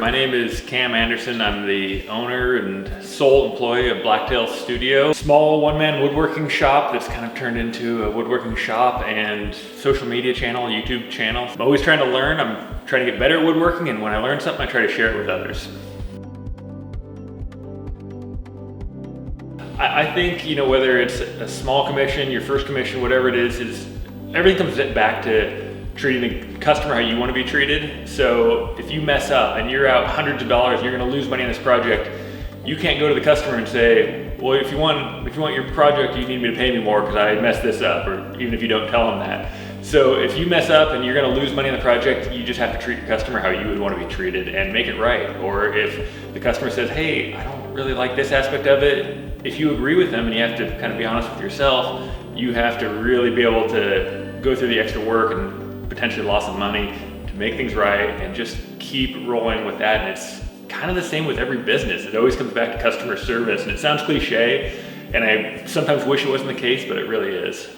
My name is Cam Anderson. I'm the owner and sole employee of Blacktail Studio. Small one-man woodworking shop that's kind of turned into a woodworking shop and social media channel, YouTube channel. I'm always trying to learn. I'm trying to get better at woodworking, and when I learn something, I try to share it with others. I think, whether it's a small commission, your first commission, whatever it is everything comes back to treating the customer how you want to be treated. So if you mess up and you're out hundreds of dollars, you're going to lose money on this project. You can't go to the customer and say, well, if you want your project, you need me to pay me more because I messed this up, or even if you don't tell them that. So if you mess up and you're going to lose money on the project, you just have to treat your customer how you would want to be treated and make it right. Or if the customer says, hey, I don't really like this aspect of it, if you agree with them, and you have to kind of be honest with yourself, you have to really be able to go through the extra work and potentially loss of money to make things right and just keep rolling with that. And it's kind of the same with every business. It always comes back to customer service, and it sounds cliche, and I sometimes wish it wasn't the case, but it really is.